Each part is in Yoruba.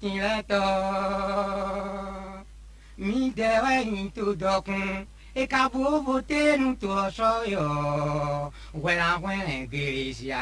Tileto mi dewe into dokun e kabu vote nu to soyo wela wen geresia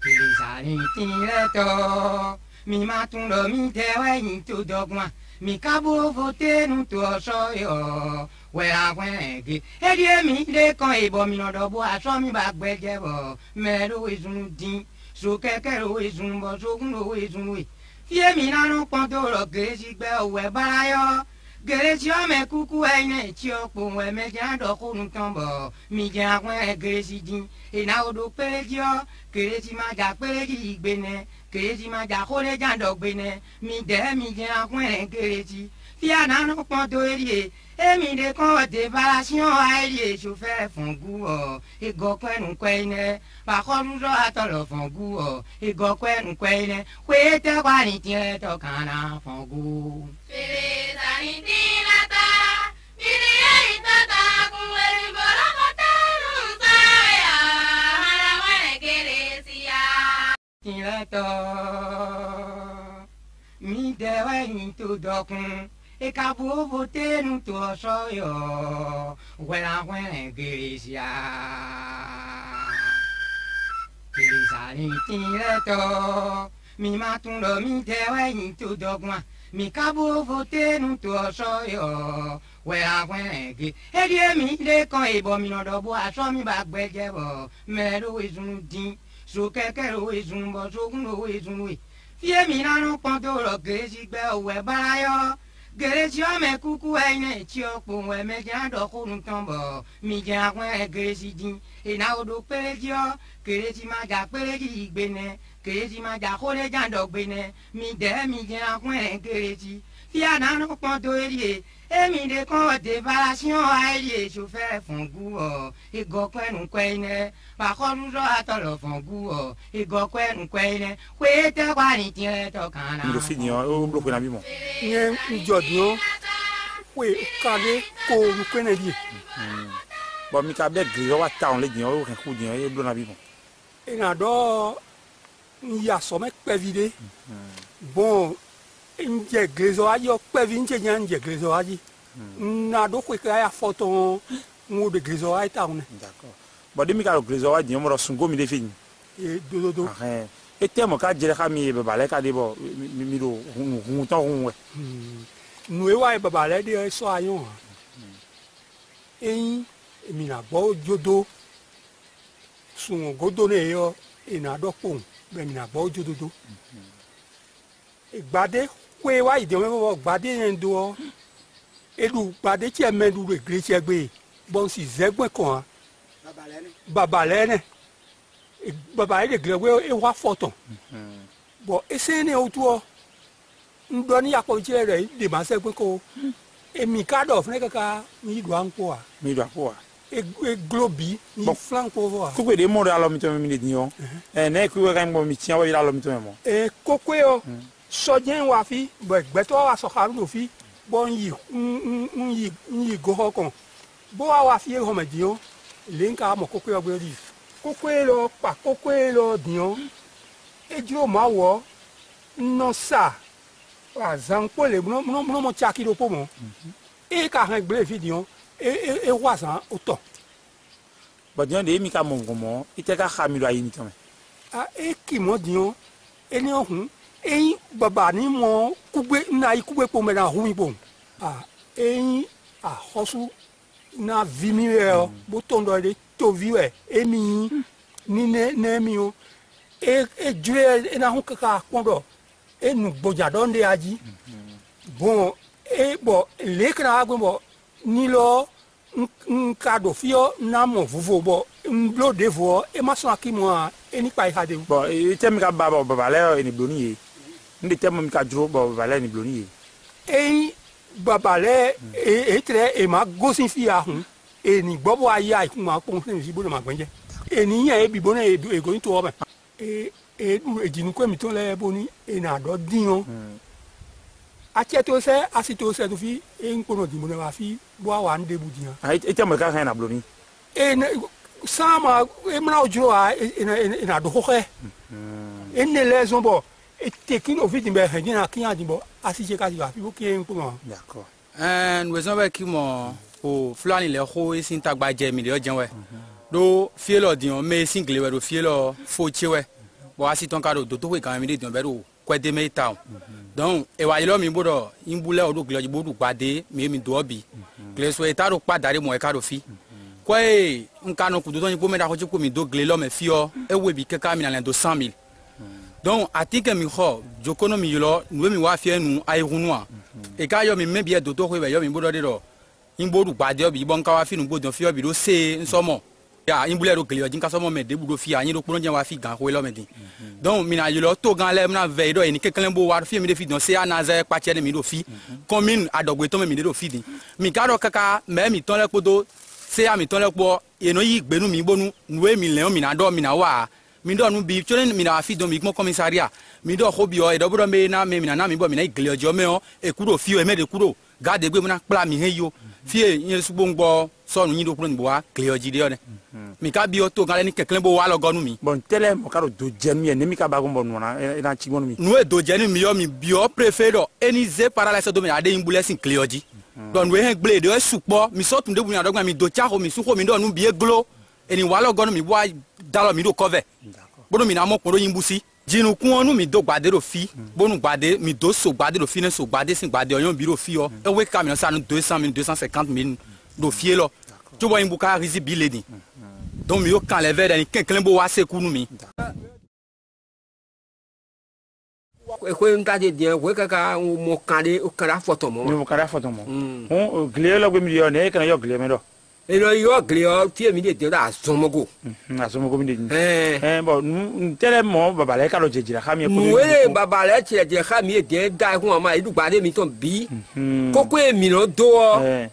Kirisa ni tileto mi matundo mi dewe into dokun mi kabu vote nu to soyo wela wen ge edie mi le kan ebo mi no do bo aso mi ba gbeje bo melo izunu din so kekero izunbo so kuno izunwe fie mi nanu ponto ro geresi gbe owe barayo geresi o me kuku ene ti opo we me jan do kunu tombo mi jan wen geresi din ina odo pereji o geresi ma ja pereji igbene geresi ma ja kole jan do gbene mi de mi jan wen geresi fie nanu ponto erie Emi de kon dévaration aïe chauffeur fongu o e go kwenu kwene ba kholu ro atolo fongu o e go kwenu kwene kwete kwani tie to kana fongu Pere tani tinata miri ai tata kunweri bolo kotanu saya mara wane keresia Tileto mi dewe into dokun e kabu vote nu to soyo wela wen geresia Kirisa ni tileto mi matundo mi dewe into dokun mi kabu vote nu to soyo wela wen ge edie mi le kan ebo mi no do bo aso mi ba gbeje bo melo izunu din so kekero izunbo so kuno izunwe fie mi nanu ponto ro geresi gbe owe barayo geresi o me kuku ene ti opo we me jan do kunu tombo mi jan wen geresi din ina odo pereji o geresi ma ja pereji igbene geresi ma ja kole jan do gbene mi de mi jan wen geresi fie nanu ponto erie emi de kon dévaration aïe chauffeur fongu o e go kwenu kwene ba kholu ro atolo fongu o e go kwenu kwene kwete kwani tie to kana Milo fini o bloco na bimo. Nye njodyo we kale ko kwene di Bon mi ka be griyo wa ta on le din o ken ku din e blo na bimo. ina do ya so me pevide bon nje grezo ayo pevi nje nje grezo aji na do ko ka ya photo ngo de grezo ay ta on D'accord. Bon de mi ka griyo wa din mo ro sungo mi de fini. e do Ah e temo ka jere ka mi be bale ka de bo mi do hun ton hun we. nu e wa e baba le de so ayon eyin mi na gbo jodo sun godo ne yo ina do pon be mi na gbo jodo do igbade kwe wa ide mo gbade yen do elu gbade ti e melu re gre ti egbe bon si zegbe kan baba le ne baba le gre we e wa foton bo ese ne o to ndo ni apo je re de ma se pe ko emi ka do fun kaka ni do anko a Mi do ko. e globi ni flank po vo Ku ko de mo alo mi to mi de din o. Ne ku we kan mo mi tian wa alo mi to mo. e kokwe o sojen wa fi bo egbeto wa so karu no fi bo yi go hokon bo wa fi e ho me di o le nka mo kokwe ogbe ri kokwe lo pa kokwe lo di o e jiro ma wo no sa wa zan po le no mo chaki do po mo e ka han gbe fi di o e wa san o to Bon din de mi ka mo mo ite ka kha mi do ayi mi to me. a e ki mo di o eni ohun eyin baba ni mo kugbe na ikugbe po me na hu ipo eyin a hosu na vi mi re o bo tondo de to vi we emi ni ne mi o e jure e na hu kaka pondo e nu gboja don de aji bon e bo le kra agbo bo ni lo nka do fio na mo vuvo bo mblo de vo e ma so akimo a eni pa ihade Bon ite mi ka ba baba le ni blo ni ye. Ndi temo mi ka juro bo baba le ni blo ni ye. e babale e tre e ma gosin fi ahun e ni gbobo aya ikun ma pon sin si bo ma gbenje e ni yan e bi bo na e go into oba e jinu ko mi to le bo ni e na do din o ache to se asito se to fi e nkono di mo na fi bo wa nde bu din Ah ite mo ka kan na blo ni. e sama e mna ojuro a e na do ho he et ne les ont pas et te qui nous vite mais rien à qui a dit bon assis ka va faut que un peu d'accord nous avons qui mon au flani le ho isin tagba je mi le jan we do fie lo dion me single we do fie lo fo che we bo asi ton ka do to we kan mi de dion be do kwa de me town donc e wa lo mi bodo imbule o do glo ji bodu pade mi do bi gle so e ta do padare mo e ka do fi kwa e nka no ku do ni po me da ko ji ko mi do gle lo me fi o e we bi keka mi na do 100,000 donc atike mi ho jokono mi lo nu mi wa fie nu ai hunwa e ka yo mi me bi e do to we yo mi bodo de do imbodu pade obi bon ka wa fi nu bodon fi obi do se nsomo ya imbule ro gele ojin ka somo me de budo fi ayin ro poro jen wa fi gan ko lo me din donc mi na yo to gan le na ve do eni kekelen bo wa fi mi de fi don se anaze pa che mi do fi commune adogbe to me de do fi din mi ka do kaka me mi ton le podo se ya mi ton le po eno yi gbenu mi bonu nuwe mi le mi na do mi na wa mi do nu bi chole mi na fi don mi mo commissariat mi do ho bi o e do bodo me na me mi na mi bo mi na gele ojo me o e kuro fi o e me de kuro gade gbe mo na pla mi he yo fie yin subo ngbo so nu yin do kuro ni bo wa gele oji de o ne mi ka bi o to gan le ni keklen bo wa lo gonu mi bon tele mo ka do jenu ye ne mi ka ba gombo nu na na chi gonu mi nu e do jenu mi yo mi bi o prefero eni ze paralysis do mi ade yin bule sin gele oji don we he gble de o supo mi so tun de bu ni adogba mi do cha ho mi su ho mi do nu bi e glo eni wa lo gonu mi wa dalo mi do cover bodo mi na mo poro yin busi jinu kun onu mi do gbade ro fi bonu gbade mi do so gbade ro fi ne so gbade sin gbade oyon bi ro fi o e we ka mi na sa nu 200,000 250,000 do fi lo to bo yin bu ka risi bi ledi donc mi yo kan le vere ni kenkelen bo wa se kunu mi ko nta de dia ko ka mo kande o kara photo mo mo kara photo mo on gle lo gbe mi yo ne kan yo gle me do e lo yo gle o ti mi de da asomogo asomogo mi de bon tele mo baba le ka lo jejira ka mi e ko we baba le ti je ka mi de da ku ma idu gba de mi ton bi koko e mi no do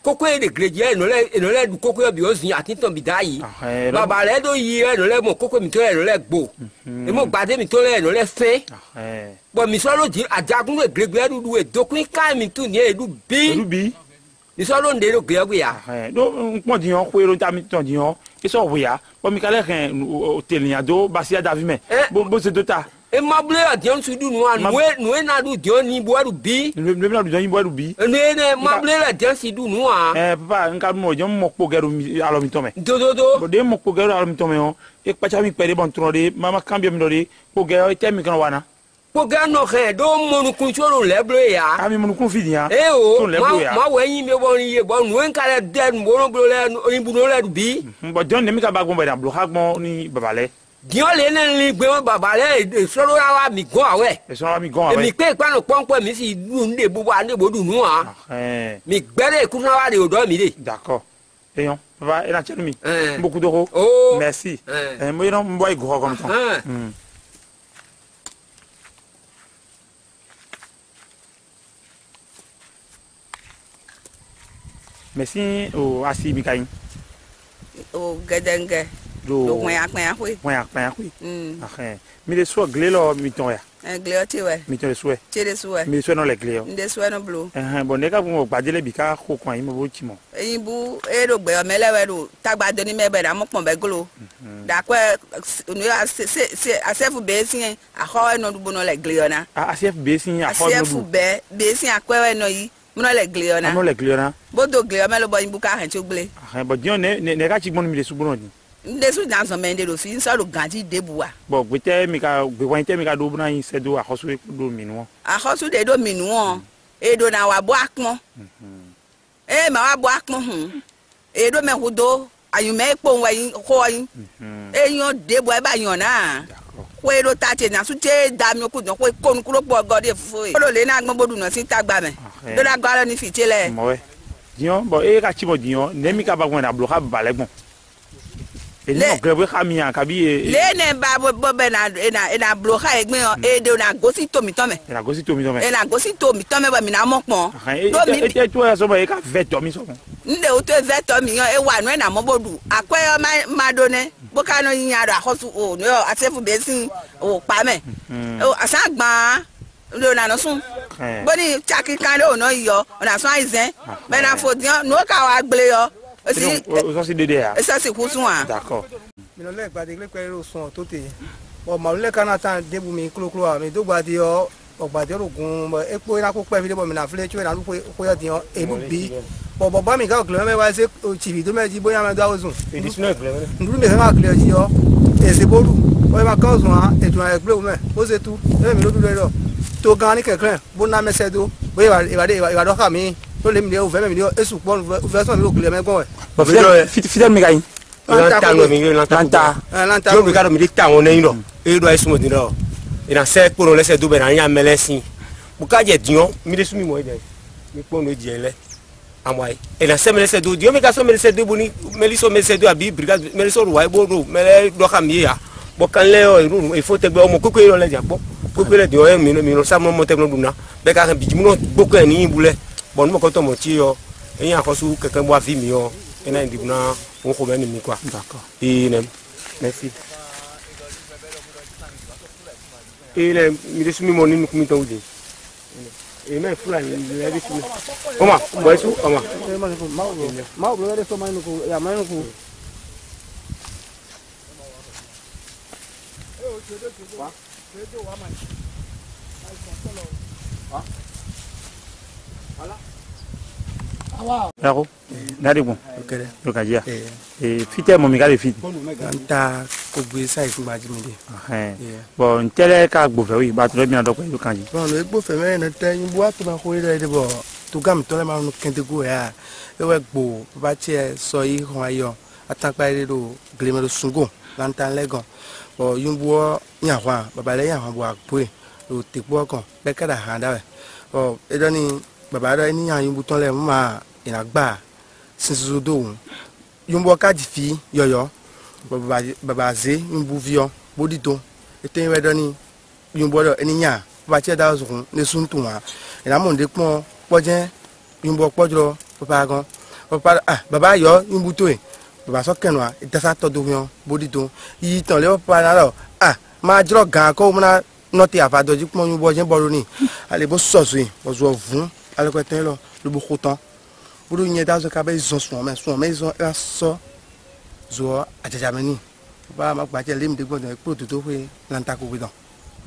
koko e de greje no le du koko e bi o sin ati ton bi da yi baba le do yi e no le mo koko mi to e no le gbo e mo gba de mi to le no le fe bo mi so lo di ajagun le greje du e do kun ka mi tu ni e du bi ni so lo nde lo gbe gbe ya do npon diyan ko ero ta mi ton diyan e so wo ya bo mi kale ken telian do basia davi me bo se do ta e mable adian su du nu anu we na du dion ni bo du bi le na du diyan bo du bi ne mable adian si du nu a papa nka mo jo mo po geru alo mi to me do bo de mo po geru alo mi to me o e pa cha mi pere bon tro de mama cambio mi do de po geru te mi kan wana poga no he do monu kun choro leblo ya ami monu kun fidi ya o ma we yin me bon ye bon nu en kale den bono blo le yin bu no le bi bo don ne mi ka ba gbon be na blo ha gbon ni babale dion le ne li gbe babale soro wa mi gon awe mi pe pa no ponpo mi si du nde bu wa nde bodu nu a mi gbere ku na wa de odo mi de d'accord eyon papa e na chelu mi beaucoup d'euros merci mo yon mo boy go comme ça merci o asi mi kayin o gedenge do moya pa hui mi de so glelo mi ton ya gleo ti we mi ton so ti de so mi so no le gleo nde so no blue bon ne ka mo gbadele bi ka ko kan yin mo bo ti mo eyin bu e ro gbe o melewe ro tagbade ni mebe da mo pon be glo da ko nu se asefu be sin aho no du no le gleo na asef be sin aho no du asefu be sin akwewe no yi mo no le gleo na mo le gleo na bodo gleo melo bo yin bu ka han ti ogble bo dion ne ka chi gbon mi de subo ni nde su dan so mende do fi nso do ganti debuwa bo gbete mi ka gbe wan te mi ka do bu na yin se do ahosu do minu ahosu de do minu won e do na wa bo akpon ma wa bo akpon e do me hudo ayun me po wa yin ko yin eyan debu e ba yan na we do ta te na su te da mi ku don ko konu kuro po god e fufu e do le na agbon bodu na sin tagba me do da galo ni fi tele mo we dion bo e ka chi mo dion ne mi ka ba gwen na blo ka ba le gbon e no grebe khamia ka bi le ne ba bo be na blo ka egbe e de na gosi to mi to me na gosi to mi to me e na gosi to mi to me ba mi na mo pon do mi e to ya so ba e ka veto mi so nde o to veto mi yan e wa nu na mo bodu akwe ma do ne bo ka no yin ara hosu o no asefu be sin o pa me o asagban lo na no sun bo ni chaki kan lo no yo na so aizen be na fo dian no ka wa gble yo o so si dede ya ça c'est pour soi d'accord mais le gbade le ko ro son to te bon malule kana tan debu mi klo mi do gba di o ogba de rogun epo ina ko pe fi de bo mi na fle chu na lu ko yo di o ebu bi baba mi ka klo me wa se chibi do meji boya me da ozun nduru me ka klo ji o e se boru o ma ka ozun a e tun a gbe o me o se tu e mi lo du lo to gan ni kekere bo na me se do bo iwa do ka mi to le mi de o ve me de esu po o ve so mi lo klo me gon e fidel mi gayin lanta no mi lanta yo mi ka do mi de ta won neyin do e do esu mo din do ina se po no le se do be na yan melesin bu ka je dion mi de su mi mo e de mi po no je le amwai ina se mele se do dio mi ka so mele se do boni meliso mele se do abi brigade meliso ruwa bo do mele do kam ye ya bo kan le o ru il faut te gbe o mo koko iro le ja bo koko le dio e mi no sa mo te no duna be ka bi jimu no gboko e ni ibule bo no ko to mo ti yo eyin akosu keke bo afi mi yo ina ndi na o ko be ni mi kwa d'accord et merci et le mi de sumi mo ni ku mi to udi e me fulani le di sumi oma boy su oma mau bro de so mai no ku ya mai no ku Yako nari bon okay lo ka dia e fite mo mi ka le fit anta ko gbe sai fun ba ji mi de bon tele ka gbo fe wi ba to mi na do ko lo kan ji bon lo gbo fe me na te yin bo atu ma ko ire de bo to gam to le ma no kente go ya e we gbo ba ti e so yi ho ayo atapa ire do gleme do sungo lantan legon bo yin bo nya hwa baba le nya hwa bo agbo lo te bo kan be ka da han da bo e do ni baba do ni nya yin bu ton le ma ina gba sinsu do yumbo ka di fi yoyo baba ze yumbu vion bodito ete we do ni yumbo do eniyan baba che da zun ne sun tun wa ina mo de pon poje yumbo pojro papa gan papa baba yo yumbu to e baba so kenwa idasa to do vion bodito yi tan le papa na lo ma jro gan ko mo na noti afado ji pon yumbo je boro ni ale bo soso yi bo zo vun ale ko ten lo bo khotan buru nye da zo ka be zo so me zo so zo ajajameni ba ma gba je lim de gbon po to we lanta ko bidon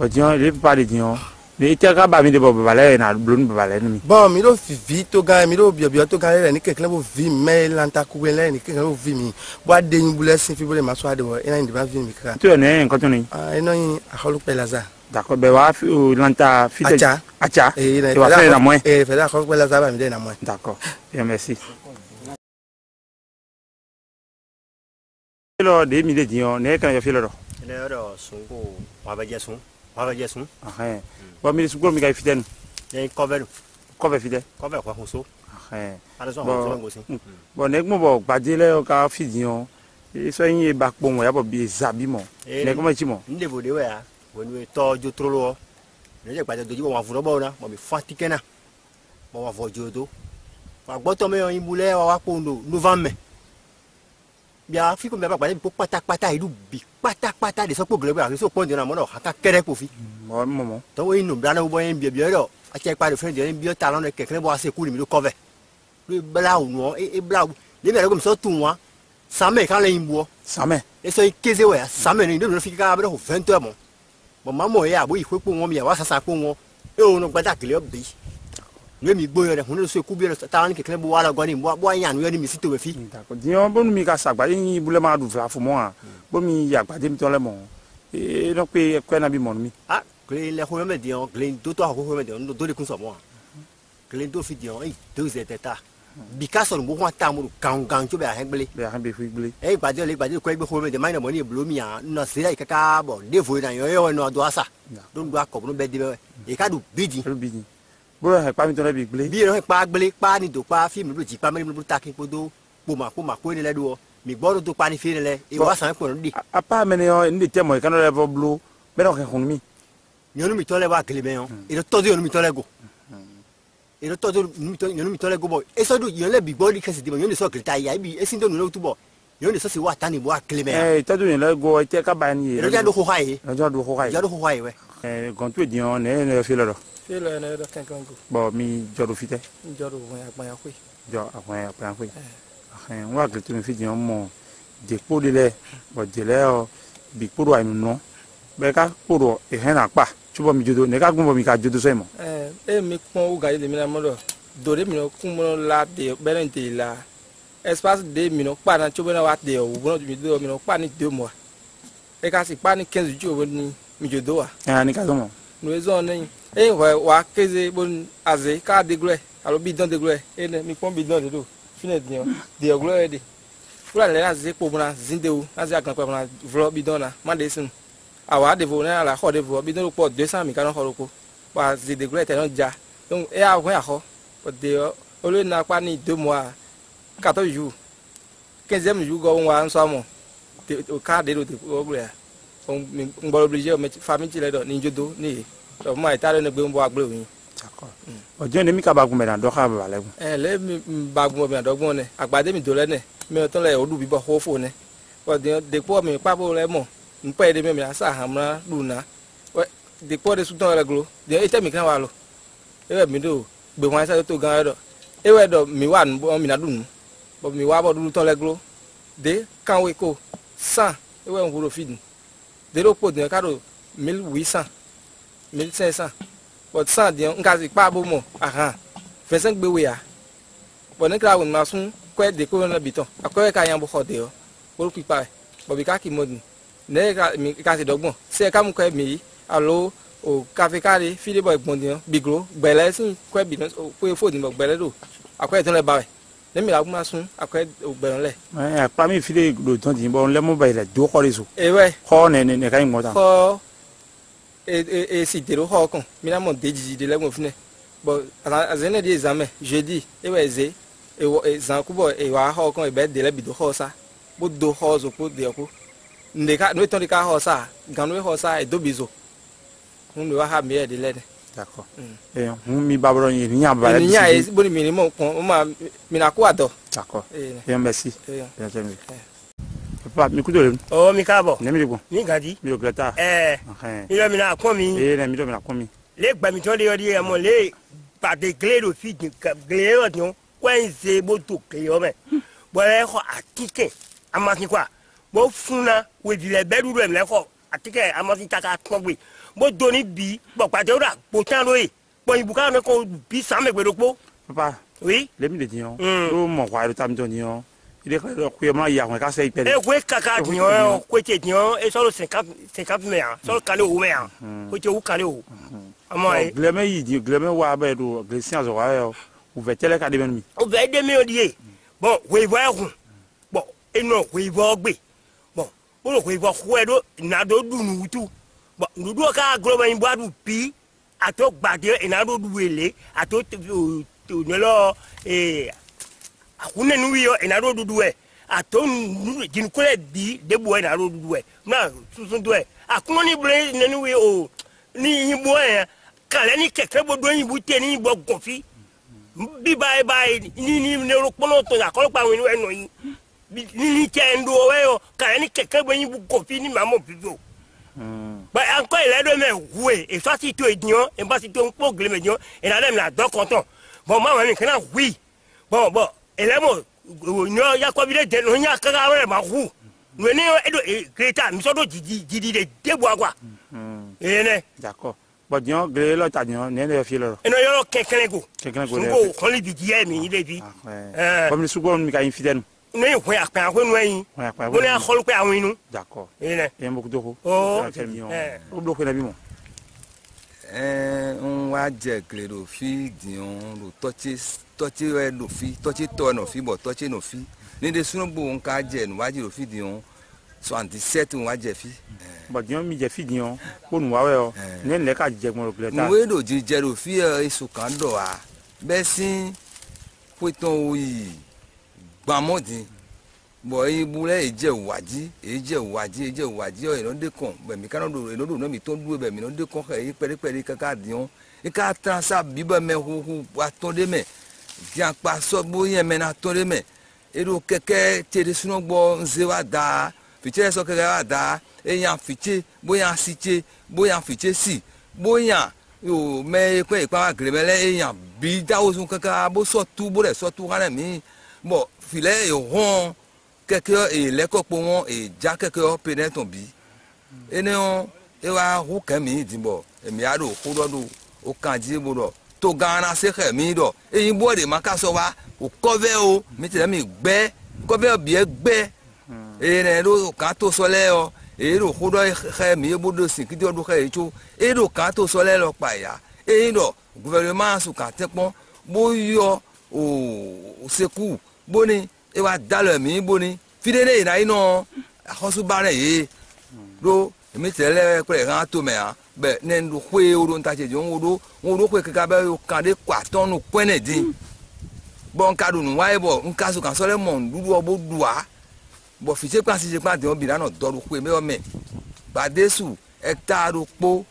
o dion le pa de dion le ite ka ba mi de bo bale na blun bale ni bon mi do fi to ga mi do bio to ga le ni kekle bo vi me lanta ko we le ni kekle bo vi mi bo ade yin bule sin fi bo le ma so ade wo ina ndi ba vi mi ka to ne nkan to ni ina yin aholu pelaza d'accord be wa fi lanta fi acha e wa fe na mo e fe da aholu pelaza ba mi de na mo d'accord bien merci lo de mi de dion ne kan yo fi lo le ro sungo wa ba je sun bo mi su ko mi ga fi den e cover fi de cover kwa huso ala so ngo sin bo ne mo bo gbaje le o ka fi dion e so yin e ba po won ya bo bi zabi mo ne ko mo chi mo nde bo de we ya wonu to jo trolo ne je gbaje doji won afuro bo na mo bi fatikena mo wa vojo do wa gbo to me yon ibule wa po ndo november bia fi ko me ba gbaje bi pátápátá ilu bi pátápátá de so po glebe a so po ndi na mo na ha ka kere po fi mo to we inu bra na bo yin bi ro a che pa de friend de bi o talon de kekere bo ase ku ni mi do cover le bla o no e bla le me ko so tu wa same ka le imbo same e so ikeze we same ni do fi ka ba do 20 mo bo mamo ya bo ikwe po won mi ya wa sasa po won e o no gbada kile obi le mi gbo yo re hun so ku bi ro talon kekere bo wa la go ni bo yan yo ni mi sito we fi d'accord dion bo mi ka sagba yin bule ma du fla fu mo bo mi ya gba de mi to le mo e no pe ko na bi mo mi kle le ho me dion kle do to ho me dion do le kun so mo kle do fi dion e 2 eteta bikaso mo ho ta mo gang cho be ha gbele fu gbele e gba de ko egbe ho me de mai na mo ni blo mi ya no se ya kaka bo de vo na yo no do asa do do akọ no be de be e ka du bidi bro he pa mi to le bi gbele bi ro pa gbele pa ni do pa fi mi lo ji pa mi lo ta kin podo po ma ko ni le do mi gboro do pa ni fi le e wa san ko no di apa me ne yo ndi temo e kan le vo blo be no ke hun mi nyonu mi to le wa kele be yo e to do yo mi to le go e to do nyonu mi to le go bo e so do yo le bi body kesi di bo yo ni so krita ya bi e sin do no tubo yo ni so se wa tani bo akele me to do le go e te ka ba ni e do ho hai jo do ho hai jo do ho hai we gon tu dion ne fi lo fele ne do kan kan go bo mi jo do fite jo do won apa ya kwe jo apa ya kwe wa ke tu mi fi dion mo de po de le bo de le o bi po do ai no beka poro e hena pa chubo mi jodo ne ka gumbo mi ka jodo so mo mi pon o ga ile mi na modo do de mi no kun mo la de berente la espace de mi no pa na chubo na wa de o bo mi do mi no pa ni 2 mois e ka si pa ni 15 jours ni mi jodo wa ni ka zo mo no ezo ni wa keze bon aze ka de gre alo bidon de gre mi pon bidon de do fine de gre de fula le aze po bona zindeu aze akan pa bona vlo bidon na ma de sin awa de vo na la ho de vo bidon po 200 mi ka no ho roko wa zi de gre te no ja donc e a ho ya ho de o le na pa ni 2 mois 14 jours 15e jour go wa nso mo o ka de do de gre on ngbo obligé o famille ti le do ni jodo ni o ma ita le ne gbe mbo agbe oyin d'accord ojo ne mi ka bagun me na do ka ba le le mi bagun me na do gbon ne agbade mi do le ne mi o ton le odu bi bo ho fo ne o de po mi pa bo le mo npe de mi asa hamra luna de po de su ton le glo de ite mi kan wa lo e mi do gbe won sa to gan do e we do mi wa nu mi na dunu bo mi wa bo du ton le glo de kan we ko 100 e we nguro feed de lo po de ka do 1800 1500 but 100 de nka si pa bo mo aha 25 gbe we ya bo ne kra won ma sun kwe de ko na biton akwe ka yan bo khode o bo pipa bo bi ka ki modin ne ka mi ka si dogbon se ka mu kwe mi alo o cafe kare file boy gbondin bigro gbele sin kwe bi o pe fo ni bo gbele do akwe ton le ba we ne mi la ma sun akwe o gbele le pa mi file do ton din bo le mo ba ile do ko reso e we ko ne ka yin mo ta ko si de ro ho kan mi na mo deji de le mo fine bo azene di examen jeudi e we ze e zan ku bo e wa ho kan e be de le bi do ho sa bo do ho zo ko de ko ndeka no ton de ka ho sa ganu ho sa e do bizo hun lo ha mi e de le d'accord mi babro yin ni aba le ni ya e bo ni mi mo kon ma mi na ku ado d'accord merci bien sûr papa mi kudo le o mi ka bo ne mi go ni gadi mi o greta mi lo mi na kon mi ne mi lo mi na kon mi le gba mi ton le yodi e mo le pa de clé do fi clé o tion kwenze bo to clé o me bo le ko atike amasi kwa bo funa we di le bedu do me le ko atike amasi taka ton gbe bo do ni bi bo pa de ora po tan lo e bo ibuka no ko bi sa me gbe do po papa oui le mi de dion o mo kwa ro tam don dion ile ka ro ku ma ya won ka se ipe e we kaka dion ko te dion e solo 50 me ya solo kale o me ya ko te u kale o amo e gleme yi di gleme wa ba do glesian zo wa yo u vetele ka de mi o ve de mi o die bon we vo ehun bon e no we vo gbe bon o lo we vo ku e do na do dunu wutu bon ndudu ka global yin boadu pi ato gbade e na do du ele ato to ne lo akune nu yo e na do du e ato jin kole bi de bo e na do du e na susun do e akun ni bre ne nu we o ni yin bo e kale ni keke bo do yin bu te ni bo gofi bi bye bye ni ne ro pono to ya ko pa win we no yin ni te ndo we o kale ni keke bo yin bu gofi ni mamo bibo ba encore il a de me oui et ça si tu es dion et pas si tu es un peu glé dion et là même là donc content bon moi même quand oui bon et là moi il y a quoi bien de il y a quand même ma roue nous ne Greta mi so do didi de bois quoi et ne d'accord bon dion glé lo ta dion ne ne fi lo et non yo quelqu'un go le ko li bi die mi ile bi comme su go mi ka infidèle ne ko ya pa ko nu yin ko ne khol ko awin nu d'accord et ne et beaucoup doko o do ko na bi mo on wa je glero fi dion lo touch we lo fi touch to no fi bo touch no fi ni de sunu bo on ka je no wa je lo fi dion 77 on wa je fi bo dion mi je fi dion ko nu wa we o ne le ka je mo lo gleta we do je lo fi isu kan do a be sin poiton oyi gbamodin bo ibule eje waji o eno de kon be mi kan do eno do no mi ton du be mi no de kon e pere kaka dion e ka transa biba me hu atonde me dia pa so bo yen me na atonde me e do keke tere sunu gbo nze wa da fiche so keke wa da e yan fiche bo yan siche bo yan fiche si bo yan yo me ko e pa gremele e yan bi da o sun kaka bo so tu bo le so tu kan mi bon filet e ron quelqu'un et les copains et déjà quelqu'un pénètre ton bi et non e wa hu ke mi di bo e mi ado hu do do o kan ji bo do to gana se ke mi do e yin bo de ma ka so wa o cover o mi te mi gbe cover bi e gbe e ne do ka to so le o e do hu do ke mi bo do sin ki do ke chu e do ka to so le lo pa ya e yin do gouvernement su ka te pon bo yo o seku bo ni e wa dalo mi bo ni fidele ina ino akosu bare ye do mi tele pre ran to me a be ne ndu hwe o do nta che jo wo do hwe kaka be o kan de kwa ton nu kwene din bon kadu nu wa e bo nka su kan so le mon dudu obo dua bo fi se pa si se pa de o bi na no do hwe me o me ba desu hectare po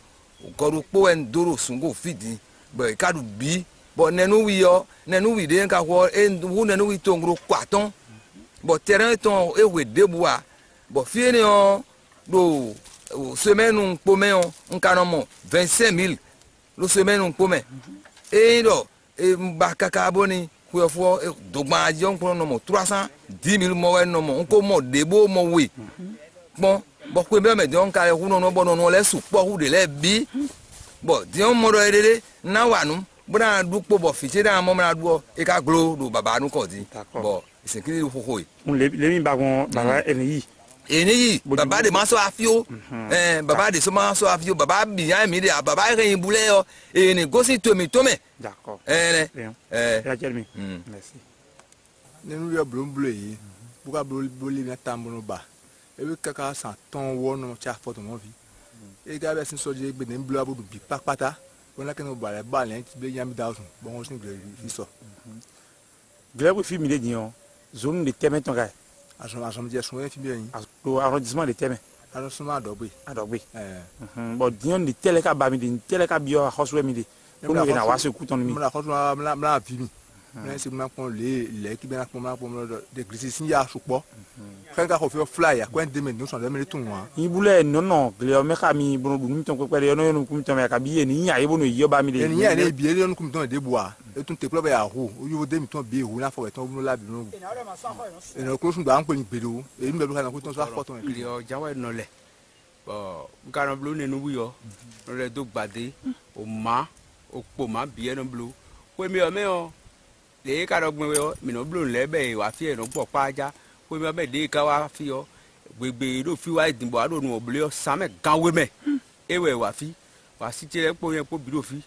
goru po en doro sungo fidi be kadu bi bo nenu wi yo nenu wi de nka ko en wu nenu wi tongro kwa ton bo terrain ton e we deboa bo fini on do semaine un pome on kanomo 25000 lo semaine un pome e do e mbakaka boni kuofo dogba aji on kono mo 310000 mo we no mo nko mo debo mo we bon bo ku be me de on kare hu no bo no le su po hu de le bi bo di on mo do edede na wanu buna dupo bo fi se da mo na duo e ka glo do baba nu ko di bo isekiri fofo yi on le mi bagon baba eni baba de ma so afio baba de so ma so afio baba biyan mi de baba rin bule yo eni gosi to me d'accord la jelmi merci nenu yo blomble yi buka bloli na tambono ba e be kaka san ton wo no cha foto mo vi e ga be sin soje gbe ne blo abudu bi papata wona ke no ba le ti be yam dasun bon o sin gbe fi so gbe fi mi de dion zone de teme ton ga asom je so fi bien do arrondissement de teme arrondissement adogbe bon dion de tele ka ba mi de tele ka bio house we mi de ko mo na wa se ku ton mi la house la vi mi na se ma kon le ki be na kon de glisse sin ya supo kan ka ko fi fly ya ko de me no so de me tun wa ibule non gle o me ka mi bono du mi ton ko pere no no ku mi ton me ka bi ni nya e bono yo ba mi de ni nya ne bi e no ku mi ton de boa e tun te club ya ho o yo de mi ton bi hu na fo ton no la bi no e no ko sun gba an pe ni gbero e mi be ka na ko ton so foto en gle o jawe no le bo nkan blu ne no wi yo no le do gbade o ma o po ma bi e no blu ko mi o me o de ka ro gbin yo mi no blu le be wa fi e no gbo pa aja ko mi o be de ka wa fi yo gbegbe do fi wa idinbo ado nu obule yo same ganwe me ewe wa fi wa si tire po yen po bi do fi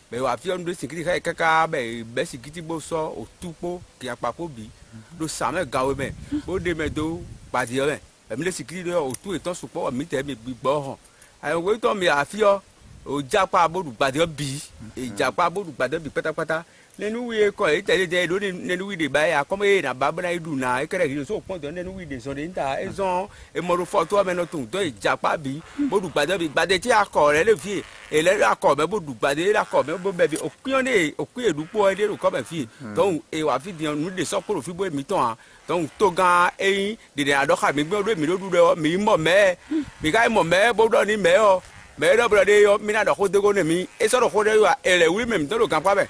be wa fi on do sikiti kaka be sikiti bo so otupo ki apapo bi do same ganwe me bo de me do padi yo me mi le sikiti do otu etan supo mi te mi gbigbo han ayo we to mi afi yo o japa bodu gbade bi e japa bodu gbade bi pátápátá nenu wi ko e tele de do nenu wi de ba ya ko me na ba na idu na e kere ki so pon do nenu wi de so de nta e zon e mo ro fo to me no tun do e japa bi bodu gbade ti akọ re le fi e le akọ me bodu gbade la ko me bo be bi okuyon ne okuye dupo e de ro ko me fi don e wa fi di nu de so ko ro fi bo mi ton donc to gan eyin de ado ka mi gbe do mi do do mi mo me mi ka mo me bo do ni me o me do bro de yo mi na do ko de go ne mi e so do ko de yo ele wi me mi to do kan pa be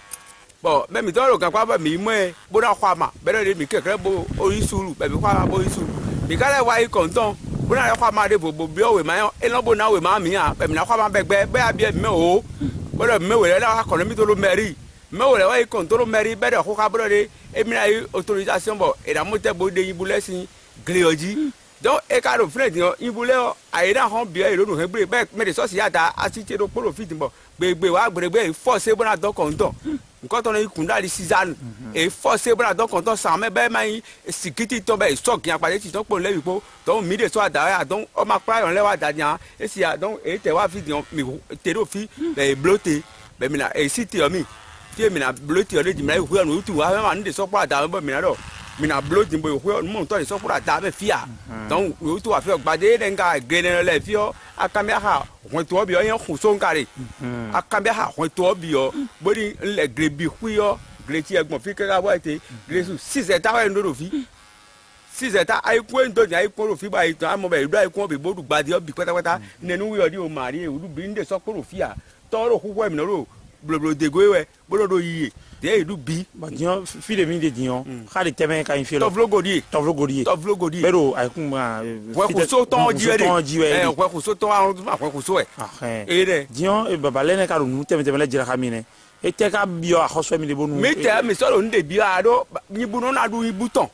bo me mi to do kan pa be mi mo e bo da kwa ma be do de mi kekere bo oyi suru be bi kwa ma bo oyi suru mi ka le wa yi konton bo na kwa ma de bo bi o we ma e no bo na we ma mi a be mi na kwa ma be gbe be abi me o bo do me we le la ko mi to lo meri me wo le wa yi konton meri be do ko ka bro de e mi na yi autorisation bo e da mo te bo de yin bulesin gleoji donc e ka do friend yo ibule o aida hon bi e lo no gbe be me de so si ata asite do poro fit bo gbegbe wa gbegbe force bo na do konton nkan to na ikun da di season e force bo na do konton sa me be mai sikiti to be stock yan pade ti to po le wi po donc mi de so ada ya donc o ma pra yon le wa da yan e si ya donc e te wa fit yon mi te do fi be bloté be mi na e siti o mi ti mi na bloté o le di mi na hu ya no tu wa ma ni de so pa da bo mi na do mina blow dimbo yo mo to so pura da be fia donc yo to afio gbade den ga grene le fio akamia ha won to bi yo yan khu so nkare akamia ha won to bi yo bori le grebi hu yo greti egbon fi kera wa te gresu 6 eta wa ndo fi 6 eta ai ku ndo ni ai ku ro fi ba ito amo be do ai ku be bodu gbade yo bi pátápátá nenu wi odi o mari e udu bi nde so puro fia to ro hu wa mi no ro bloblo degoe we bolo do yi de du bi ba dion file mi de dion khali teme ka infilo tovlo godi pero ay kuma wa ku so ton jiwe wa ku so ton wa ku so e de dion e baba lene ka nu teme la jira khamine e te ka bio a khoso mi de bonu mi te mi so lo nde bio ado ni bunu na du ibuton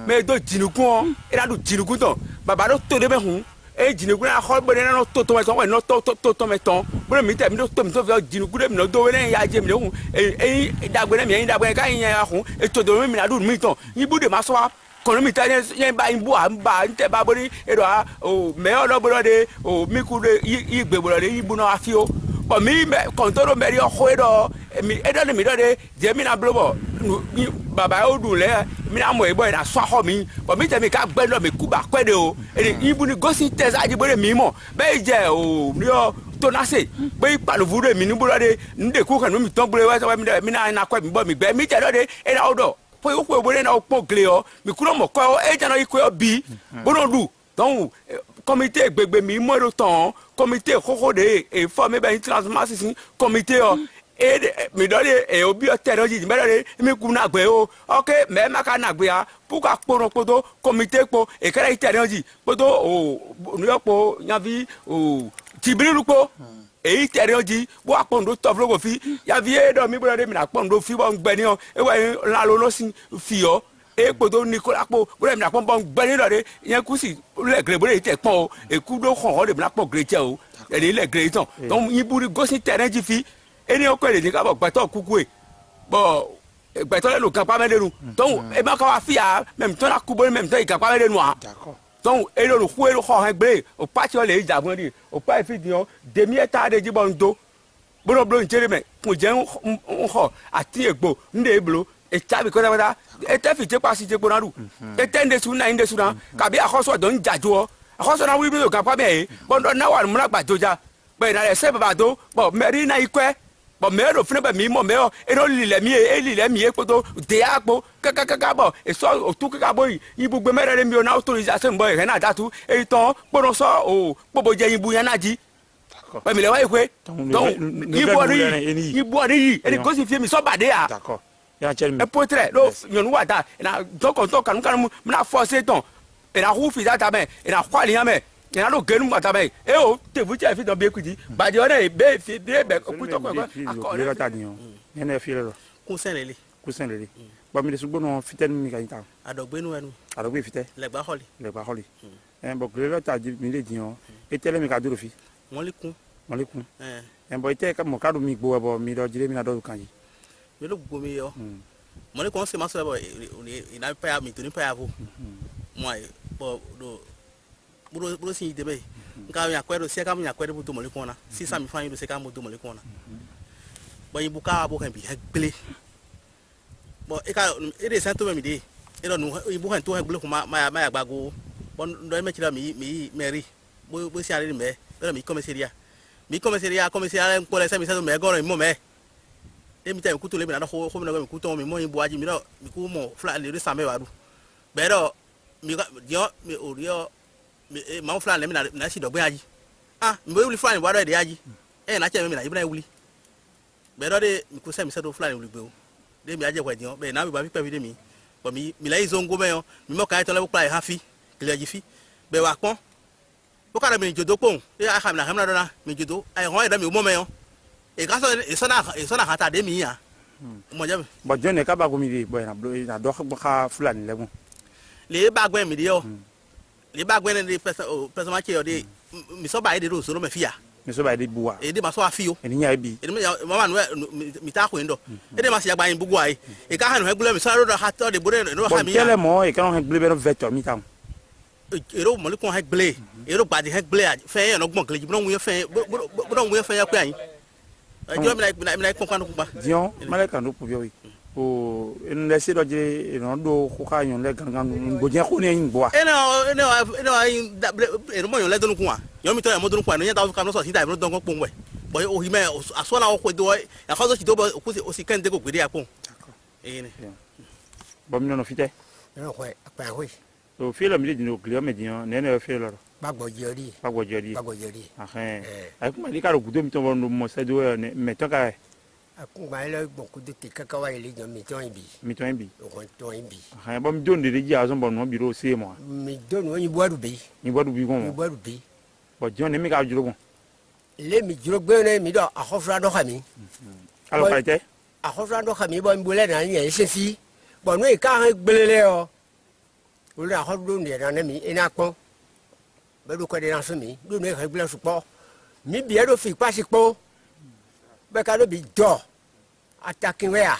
me do jinukun e na du jinukun ton baba do to de be hun e jinukun na khol bo na no to me ton we no to me ton bo mi te mi do to mi to fi jinukun de mi no do we na ya je mi de hun e dagbe na mi dagbe ka yin ya hun e to do mi na du mi ton ibu de ma so kono mi ta yen ba ibu a ba nte ba bo ni e do a o me o lo bo de o mi ku de igbe bo de ibu na afi o bo mi me kontoro me ri o ho mi edo ni mi do de je mi na blobo baba o dun le mi na mo e boy na so ho mi bo mi te mi ka gbe lo mi ku ba kwede o e ibu ni gosi test aji bo de mi mo be je o ni o to na se pe panu vure mi ni bo de nde ku kan mi ton bure wa so mi na kwa mi bo mi gbe mi je do de e na odo po o ko bo na o po gle o mi ku no mo ko e je na iko bi bo no du ton comité gbegbe mi mo ro ton comité koko de e formé ben transmission comité o e mi do de e obi o technology mi do de mi ku na gbe o okay me ma ka na gbe a pu ka poro poto comité po e kere technology poto o ni opo yavi o tibriru po e technology bo apondo toflo go fi yavi e do mi bo de mi na apondo fi bo ngbe ni o e wa la lo sin fi o e poto Nicolas po bo de mi na apondo ngbe ni do de yen ku si le gre bo de te pon o e ku do khon de mi na apondo gre je o e le gre ton donc iburi go sin technology fi eni o ko le ni ka bo gbeto kuku e bo gbeto le lo kan pa me lenu donc e ma ka wa fi a même ton la kubo même ton e kan pa me lenu a d'accord donc e lo ku e lo ho han gbe o pa ti o le jagun ri o pa fi di o demi eta de ji bon do bo no blo ntere me kun je ho ati egbo nde eblo e ta bi ko da e te fi te pa si te gbo na ru e te nde su na ka bi akhoso don jajo akhoso na wi bi lo kan pa me e bo na wa mu na gba joja be na le se baba do bo meri na ikwe bo mero fune be mi mo me o e no lile mi e poto de agbo kaka bo e so o tu kaka bo ibugbe mere mi o na autorisation bo e na datu e ton poro so o pobo je ibu yan naji be mi le wa ikwe donc ibu ari e go si fi mi so bade a d'accord ya chel mi e potre lo nyonu wa da na to kan na forcer ton e na hu fi da ta me e na kwali yan me ina lo genu mata be e o te bu che fi don be kwidi ba de ona e be fi de be ku to ko le lo ta ni o ene fi le lo kusen lele ba mi de sugbo no fiten mi ka ita adogbenu enu adogbe fite le gba holi en bo le lo ta mi le di o e tele mi ka duro fi won le kun en bo ite ka mo ka do mi gbo bo mi do jire mi na do kan yi mi lo gbo mi yo mo le kon se ma so bo ina pa mi to ni pa abo mo ai bo do buro si de be nka ya kwedo se ka mu ya kwedo buto mo le kona si sa mi fa yin do se ka mu do mo le kona bo yin buka abo kan bi hegbele bo e ka e de san to me mi de e do nu ibu han to hegbele ko ma ya gbago bo do me kira mi meri bo si ari me e do mi commissariat nko le se mi sa do me goro mi mo me e mi ta mi ku to le mi na ho mi na mi ku to mi mo yin bu aji mi do mi ku mo fla le sa me wa du be do mi dio mi orio ma flan le mi na si dogbe aji mi be wuli flan wa do de aji na che mi na ibna wuli be do de mi ku se mi se do flan wuli gbe o de mi aje kwa dion be na bi ba fi pe fi de mi bo mi la izongo me yo mi mo ka to le pa ha fi kile aji fi be wa pon bo ka mi jodo pon e a ha na do na mi jodo ai ho e da mi mo me yo e ka so na ha ta de mi ya mo je bo jone ka ba go mi de bo na do ka flan le mo le ba gwen mi de yo le ba gwen de person ma che yo de mi so ba ide ro so no me fia mi so ba ide buwa e de ma so afio eni nya bi e de mama no mi ta ko ndo e de ma se agba yin bugu ai e ka hanu hegbule mi so ro ha to de bore no ha mi ya kele mo e ka no hegbule be no vector mi tam e ro mo le kon hegbule e ro gba de hegbule fe yan no gbon kele bo no wu fe bo no wu fe ya ku ayin e jo mi na kon kan ku pa dion male kan do pu bi o o en laisser do je non do ko ka yon le gangan bo je ko ne ngbo eno e mo yon le donu kun a yon mi to mo donu kun no yen ta ka no so si da mo don ko pon we bo o hi me aso na o ko do ya ka so si do bo o si kan de ko gbede apon ni bo mi no fite no ko pa ho o fi lo mi de no glio me dion ne ne fi lo bagbo jori ai kuma di ka ro gudo mi to mo se do ne me to ka akungba ile gbonku de te kaka wa ile jan mi ton ibi mi ton ibi o ton ibi ha bo mi don de ji azon bo no biro se mo mi don o yin boadu bi ni boadu bi gon mi boadu bi bo jon ne mi ka juro gon le mi juro gbe ne mi do akhofra do khami alo ka te akhofra do khami bo mi bole na yin se fi bo no e ka gbelele o o le akhofra ne na mi ina pon be do ko de na so mi do ne ka gbele supo mi bi e do fi pa sipo be ka do bi do attacking where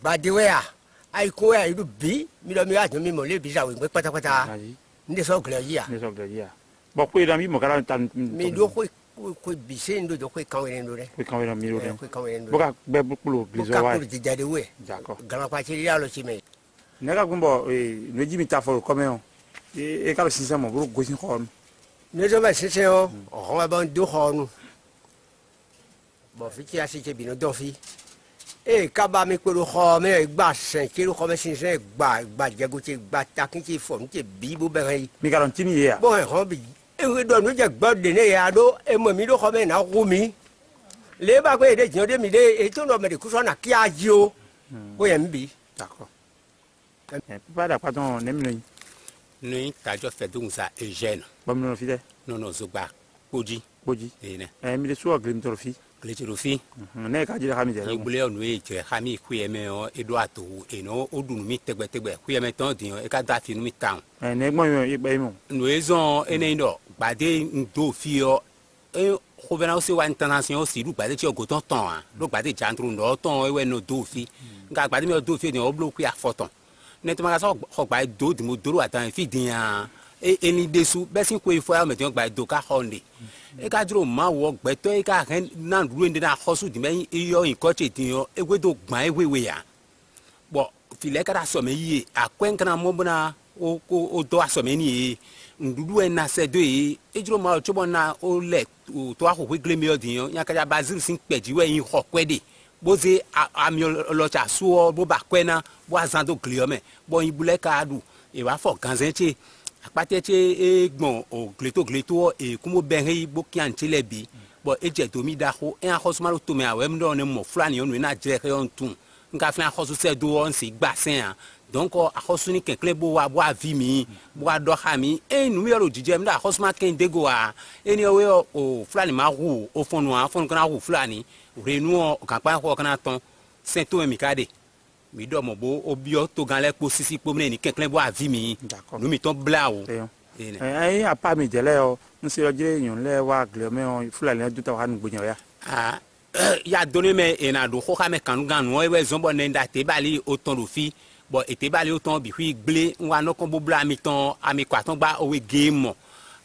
bad where I go where you be mi do mi a mi mo le bi sa we pata pata ndi so gele ya ni so gele ya bo ko ira mi mo kala tan mi do ko bi se ndo do ko kan we ndo re ko kan we mi ro re ko kan we ndo bo ka be pulo glizo wa ko di jade we d'accord grand pa ti ya lo ti me ne ka gumbo no ji mi ta fo ko me o e ka lo sinse mo bro go sin ko ne zo ba sinse o o wa ban do ho nu bo fi ti a si ke bi no do fi kaba mi pẹ̀lú xɔ mi gba sɛn kiri xɔ mi sinsɛn gba jɛgutse gba takinti fɔ mi tɛ bi bo bɛrɛ yi. mi ka dɔn tini ye ya. bɔn ɛhɔn bi ewe dɔ nu jɛ gbɔ de ne ya do emɔ mi do xɔ mi na wu mi le ba ko ede diɲɛ de mi de eto dɔ mɛ de kusɔ na kia dzi o o yɛ mi bi. d'accord papa da patɔn ne mi nɔ yi. Nous avons fait donc ça Eugène. Bon, nous avons non, Zogba, Koji. Koji. Mais les soirs, Glimtorfi. Glimtorfi. On est qu'à dire Hamid. Il voulait nous dire Hamid, qui aimait Edouard, et non, au bout de nous, qui aimait tant d'y et qu'à dater nous temps. Nous avons un énorme, badé, deux filles, et revenant aussi à l'international aussi, nous badé, tu as goûté temps, nous badé, j'entre dans temps, et nous deux filles. Car badé, nous deux filles, nous avons bloqué à photon. Nettement ça on va do de modoro attend fi dia et ni desu be sin ko ifo ya metin gba do ka honde e ka dro ma wo gbe to e ka ren na ru ndi na hosu di me iyo nko che tin yo e gbe do gban ewewe ya bo fi le ka so me yi akwen kana mo buna o do aso me ni ndudu e na se do e dro ma o chobo na o le to akoko glemi odin yo nya ka ja bazil sin peji we yin ho kwede boze ami locha suo bo ba kwena bo azando gliome bo ibule ka du e wa fo ganzenche apateche egbon o gleto e kumo benhe bo kianche lebi bo eje to mi da ho en ahosu malo to me awem do ne mo flani onu na je re on tun nka flan ahosu se do on si gba sen a donc ahosu ni kenkle bo wa bo avi mi bo ado ha mi enu yo jije mi da ahosu ma ken dego a eni owe o flani ma ru o fonu a fonu kana ru flani renu o kan pa ko kana ton sento mi kade mi do mo bo obio to gan le po sisi po mi ni kenkle bo avi mi no mi ton bla o eh apa mi jele o nsi oje yan le wa gle me o fulani du ta wa nu gboyan ya ah ya donné me ena do ko ka me kanu gan no e zombo ne nda te bali o ton do fi bo ete bali o ton bi hui gle wa no kon bo bla mi ton ami kwa ton gba owe game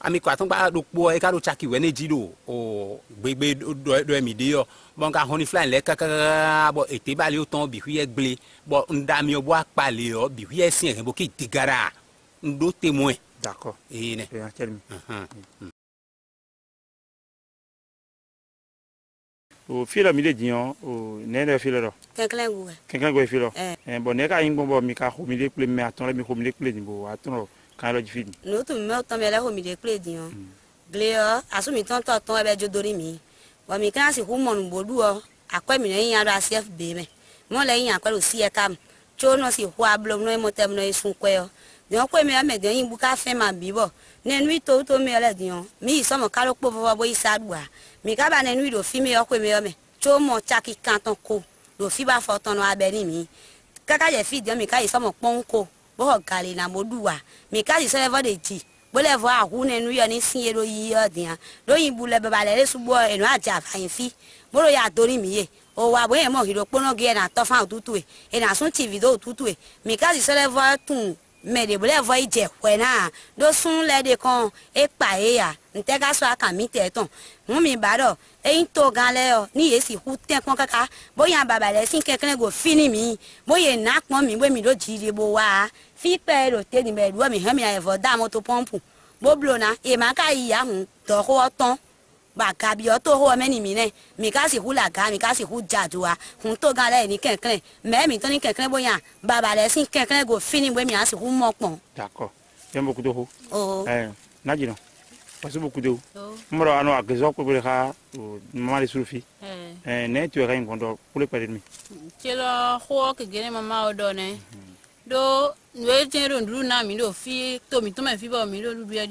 ami kwa ton gba do po e ka do chaki we ne jido o gbegbe do mi de yo bon ka honi fly le kaka bo ete bali o ton bi hui gle bo nda mi o bo apale o bi hui sin re bo ki digara ndo témoin d'accord ne o filo mi le dion o ne le filo ro kenklen go filo bon ne ka yin bo mi ka ho mi le ple me aton le mi ho mi le ple ni bo aton kan lo ji no to me o ton me le ho mi le ple dion gleo aso mi ton to ton e be jodori mi wa mi kan si hu mo nu bodu o akwa mi yin ara CFB me mo le yin akwa lo si e kam cho no si hu ablo no e mo tem no e sun kwe o dion ko mi ame dion yin bu ka fe ma bi bo ne nu to mi le dion mi so mo ka lo po bo isa dua mi ka ba ne nu do fi mi o ko mi o me cho mo chaki kan ton ko do fi ba fo ton no abeni mi kaka je fi dion mi ka so mo pon ko bo gale na moduwa mi ka di se de ji bo le vo ahu ne nu yo ni sin ero yi yo dian lo yin bu le baba le sugbo enu aja fayin fi mo ro ya dori mi ye o wa bo yen mo hiro pono ge na to fan tutu e na sun tv do tutu e mi ka di se le vo tun me de bo le vo ije kwe na do sun le de kan e pa e ya nte ka so aka mi te ton mu mi ba do e to gan le o ni ye si hu ten pon kaka bo yan baba le sin kekere go fini mi bo ye na pon mi we mi do jire bo wa fi pe ro te ni me ru mi han mi a fo da mo to pompu bo blo na e ma ka yi ya hun to ho ton ba ka bi o to ho me ni mi ne mi ka si hu la ga mi ka si hu jadua hun to gan le ni kekere me mi to ni kekere bo yan baba le sin kekere go fini we mi a si hu mo pon d'accord j'aime beaucoup de ho oh na jino Parce beaucoup de moi on a besoin pour le cas maman les souffis né tu es rien contre pour le parler de c'est là quoi que gagner maman au donné do nous tiens rond na mi do fi to mi fi ba mi do lu dia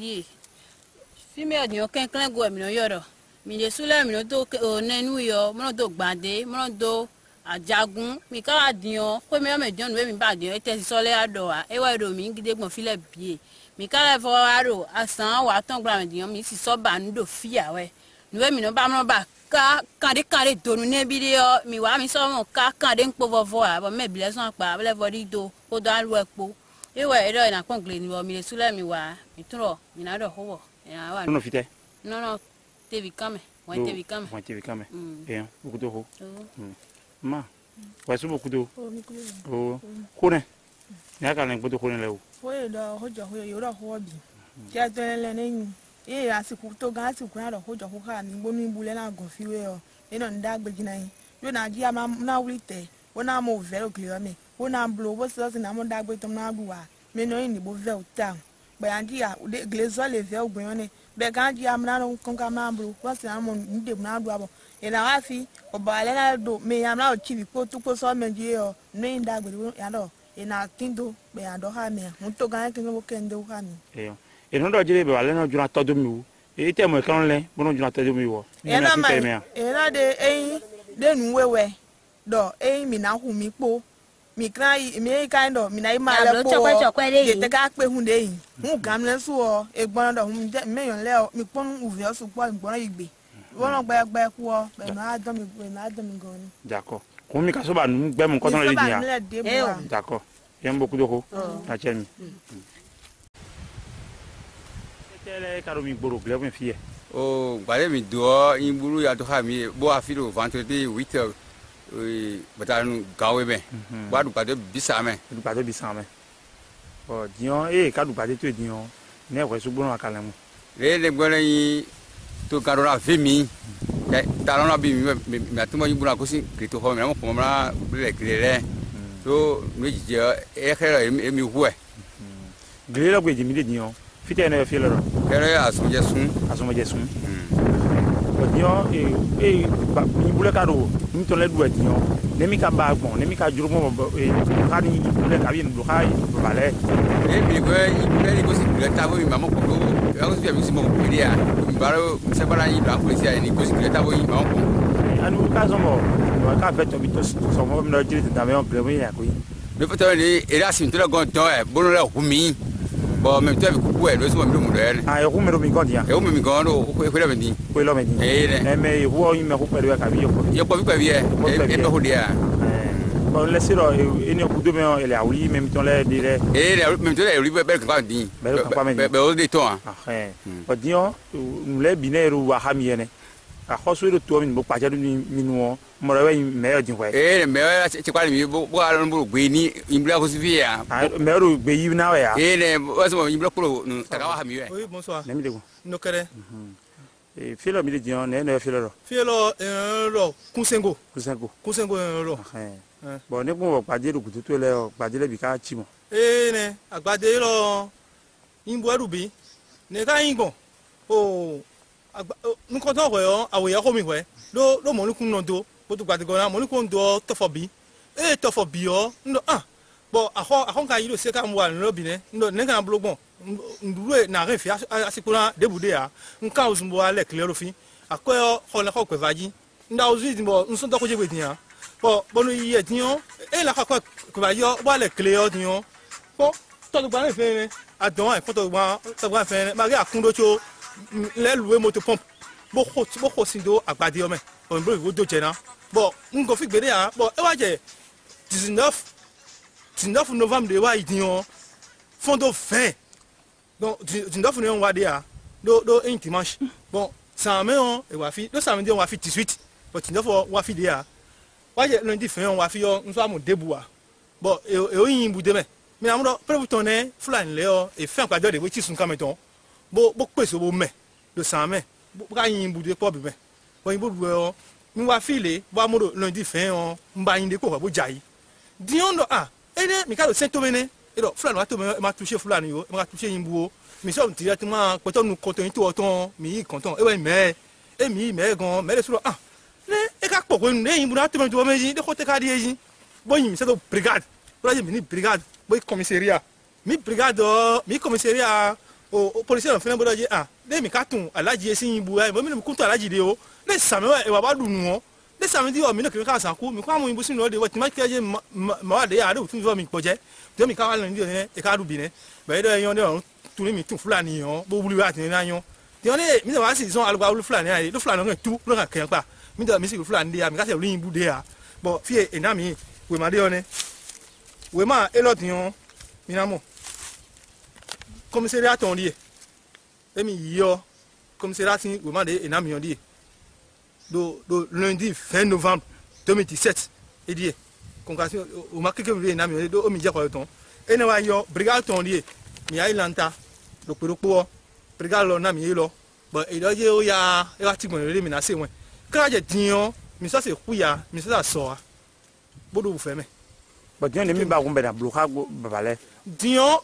fi me odi o ken klen go mi no yoro mi le sule mi no to nenu yo mo no to gbade mo no do ajagun mi ka adiyan ko mi o me dion we mi ba diyan e te so le ado wa e wa do mi gide gbon fi le bie mi ka le fo aro asan wa ton gba mi diyan mi si so ba nu do fi awe nu we mi no ba mo ba ka kande donu ne video mi wa mi so mo ka kande npo vovo a bo me bile so pa bele vodi do o do alu epo e wa e do na kon gle ni bo mi le sule mi wa mi tro mi na do howo ya wa no fite no tevi kame wa tevi kame bien beaucoup de ho ma wa so beaucoup de oh kone ya ka len beaucoup kone le o foi do hojo ho yo ro ho bi ja tele ni e asiku to gan asiku na ro hojo ho ka ni gbonu ibule na gon fiwe o e no nda gbejina yin yo na ji ama na wulite wona mo vero gle me wona blo bo so na mo da gbe to na buwa me no yin ni bo ve o ta gbe anji a gle zo le ve ogbon ni be gan ji amna no kon ka ma blo wo se na mo nde na do abo e na wa fi obale na do me ya na o chi bi po tu po so me ji o no yin da gbe ya do e na tindo be ya do ha me mo to gan kin mo ken do ha mi e no do jire be wale no jura to do mi e te mo kan le bo no jura to do mi wo e na ma e na de eyin de nu wewe do eyin mi na hu mi po mi kran mi kind of mi na ma le po ye te ka pe hun de yin hu gam le so o egbon do hun me yon le mi pon uve o so po egbon igbe won gbe ku o be na do mi gan ni d'accord ko mi ka so ba nu gbe mo ko ton le dia d'accord j'aime beaucoup de ho a chemi tele karo mi gboro gle mo fi e o gbare mi do yin buru ya to ha mi bo afiro vendredi 8h batanu gawe be ba du pade bisame o dion e ka du pade to dion ne ko so gboro akale mo le gboro yin to karo na fe mi ta lo na bi mi atumo yin buru ko si krito ho mi na mo ko ma le krere to no je e khere mi hu e grela gbe jimi de dion fite na fi lo kere asumje sun dion e mi bule ka do mi to le du dion ne mi ka ba gbon ne mi ka juru mo ka ni bule ka bi ndo ha do bale e mi go ni go si bule ta bo mi mama ko go ya go si mi si mo ko dia mi baro mi se bara yi ba police ya ni go si bule ta bo yi mama ko anu ka zo mo ka fe to bi to so mo mi no jiri ta me on ple ya ko yi le foto ni era si to le gon ton e bo no le hu mi bo me to bi ku e lo so mo mi le ah e ku me do mi gon dia e o mi gon do ko le me ni e me hu o yi me ku pe ka bi yo ko bi pe bi e do hu dia bon le siro e ni ku do me o le awli me mi ton le dire me to le ri be ka din be o de ton o dion le binero wa ha mi ene a khoso ro to mi bo pa ja du mi nu mo rewe me o din we me ti kwa mi bo ala no gbe ni imbra ko sivia me ro gbe yi na we ya ne o so imbra ko ta ka wa ha mi we oui bonsoir ne mi de ko no kere filo mi de dion ne filo ro kunsengo ro bon ne ko pade ro kutu to le o pade le bi ka chi mo ne agbade ro imbo arubi ne ka ingbon o nko to ko yo awo ya ko mi we lo mo ni kun no do bo tu gbade go na mo ni kun do to for bi o ndo bo ahon ka yi lo se ka mo wa no bi ne ndo ne ka blogbon ndure na re fi asikura debude ya nka ozumbo ale clear ofin akoyo khona ko kwe vaji nda ozu mo nso to ko je gbe diyan bo no yi diyan e la ko kwe vaji bo ale clear diyan bo to do gba fe adon ai to gba fe ma re akundo cho le louer moto pompe bo ko sindo agbade o me o nbo wo do je na bo ngo fi gbede ya bo e wa je 19 novembre de wa diyan fondo 20 donc 19 on va dire do un dimanche bon ça met on et va fi do samedi on va fi 18 bon 19 on va fi dia wa je lundi fin on va fi on so am debout bon et o yin bu de me amudo pre tonne flan le o e fin kwa de we ti sun kameton bo pese bo me do san me bo ka yin bu de po bi me bo yin bu o mi wa fi le bo amudo lundi fin on mba yin de ko bo jai dion do ene mi ka do sento mene et donc fulani wa to ma toucher fulani yo ma toucher yimbu mi so directement ko to nu ko to yin to ton mi konton e we me e mi me gan me le suro ah le e ka poko nu e yimbu na to me do meji de ko te ka di yin bo yin mi se do brigade pour dire mi brigade bo commissariat mi brigade mi commissariat o policier on fait bo dire ah de mi ka tun alaji esi yimbu ai bo mi ku to alaji de o le same e wa ba du nu o le samedi o mi no ke ka san ku mi kwa mo yimbu sinu o de wa ti ma ke je ma de ya de tun mi poje de mi ka wa ni de e ka du bi ne ba de yon de on tun mi tun fulani yon bo wuli wa tin na yon de on e mi de wa si son alugba wuli fulani ai do fulani on tu lo kan kan pa mi de mi si fulani de ya mi ka se lu yimbu de ya bo fie e na mi we ma de on e we ma e lo tin yon mi na mo commissariat ton lié e mi yo commissariat tin we ma de e na mi yon di do lundi 20 novembre 2017 et dit congrégation au marqué que vous na mi do o mi je ko ton e na wa yo brigade ton lié mi ai lanta do po brigade lo na mi lo bo e do je o ya e wa ti gbon re mi na se won kra je dion mi so se ku ya mi so so a bo do fe me bo dion mi ba gumbe na bloka babale dion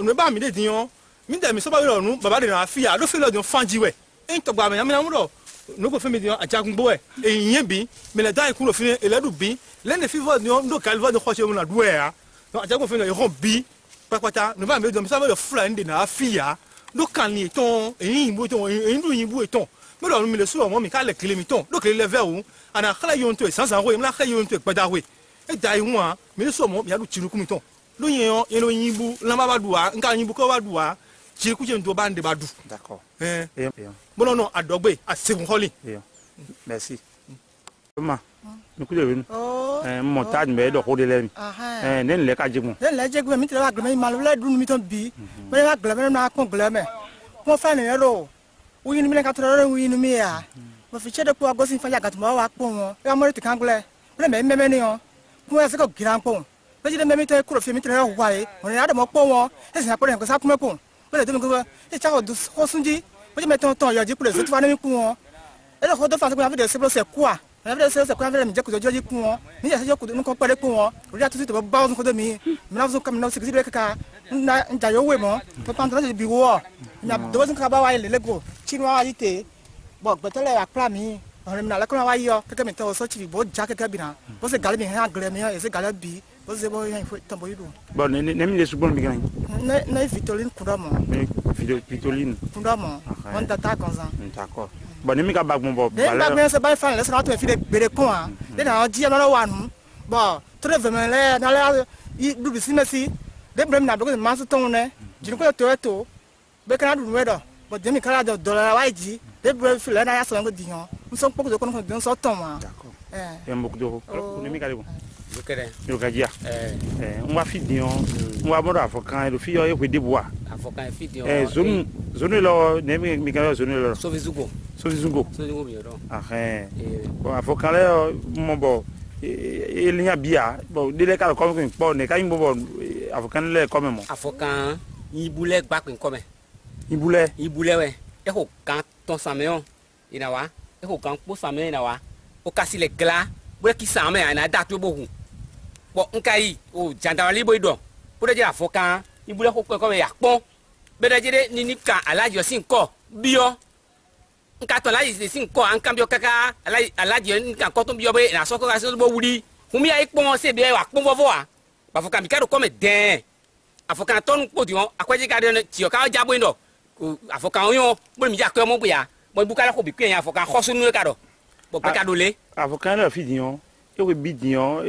no ba mi de dion mi de mi so ba lo nu baba de na afia do fe lo dion fanji we en to gba me na mu do no ko femi dion ajagun bo e yin bi me le dai ku lo fi e le du bi le ne fi vo dion do calva de khoche mu na do e a no ajagun fi no e ron bi papata no ba me dion mi sa ba lo fula ndi na afia do kan ni ton yin bo ton yin du yin bo ton me lo mi le so mo mi ka le kile mi ton do kile le ver o ana khala yon to sans sans ro mi la khala yon to pada we e dai won mi le so mo mi ya du chiru ku mi ton lo yin yo yin lo yin bu la ba du a nka yin bu ko ba du a chiru ku je ndo ba nde ba du d'accord bon non adogbe a second holi merci ma mi ku de wenu montagne me do ko de le nen le ka jigun nen le jigun mi tele wa gleme ma le dun mi ton bi me wa gleme na kon gleme mo fa ni ro wi ni mi ka toro wi ni mi ya mo fi chede po agosin fa ya gat mo wa po won e mo ti kan gle me me ni o mo ya se ko giran po pe ji de me mi te kuro fi mi tele wa e mo ni ada mo po won e se na po de ko sa ku me po pe de mi ko e cha ko du ko sunji mo je meton ton yo ji pour les autres va ku won e le ko do fa se ko ya fi de se pro se quoi na fi de se ko ya fi de mi je ku jo ji ku won ni ya se ku nu ko pare ku won ri atu to ba ko do mi na so kam na se ki de ka na nja yo we mo to pan to bi wo na do so ka ba wa ile le go chinwa wa yite bo gbetele akra mi on mi na le ko wa yo keke mi to so chi bo ja keke bi na bo se gale mi ha gale mi e se gale bi bo se bo yan fo tambo yido bon ne mi le sugbon mi gan na vitoline kundamo vitoline kundamo on data konza d'accord bon ne mi ka bagbon bo bala ba se ba fa le so to fi de bere kon a de na ji na wa nu bo tre vraiment le na le du bi simesi de brem na dogo ma so ton ne ji ko to be kana du wedo bo de mi kala do dollar wa ji de brem fi le na ya so ngo diyan nso poko de kon so ton wa d'accord mbok do ne mi ka le yo kajia on va fidion on va mora avocat le fio e ko de bois avocat fidion zone lo ne mi ka zone lo sovizugo mi yo bon avocat le mo bo il y a bien bon de le ka ko ko ne ka imbo bon avocat le comme mo avocat ibule gba pin comme ibule we e ko kan ton sameon ina wa e ko kan po sameon ina wa o kasi le gla bo ki sameon ana da to bo hu bon nkai o jandawali boy do pour dire avocat ibule ko ko ya pon be de dire ni ka alaji sin ko bio nka to alaji sin ko an cambio kaka alaji nka ko to bio be na so ko ga so bo wuri fumi ai pon se be wa pon vovo a avocat mi ka do come den avocat ton ko di on akwaji ga de ti o ka jabo ndo avocat yon bo mi ja ko mo buya mo bukala ko bi kwen avocat khosu nu ka do bo pe ka do le avocat le fi dion e we bidion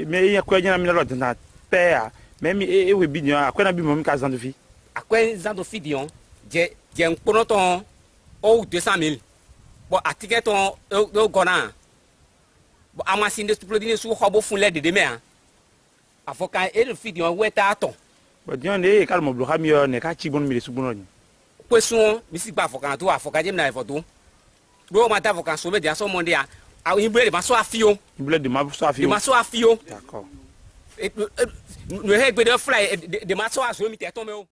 mais ya ko nyana mi lo na pea mais mi e we bidion akwa na bi mo mi ka zando fi akwa zando fi dion je npono ton o 200,000 bon atike ton o gona bon amasi de plodine su hobo fun le de me avocat e le fi dion weta ton bon dion ne ka mo blo ha mi yo ne ka chi bon mi le su bon ni question mi si gba avocat jem na photo do ma ta avocat so be dia so monde a ibule de ma so afio ibule de ma so afio de ma so afio d'accord no he gbe de fly de ma so aso mi te ton me o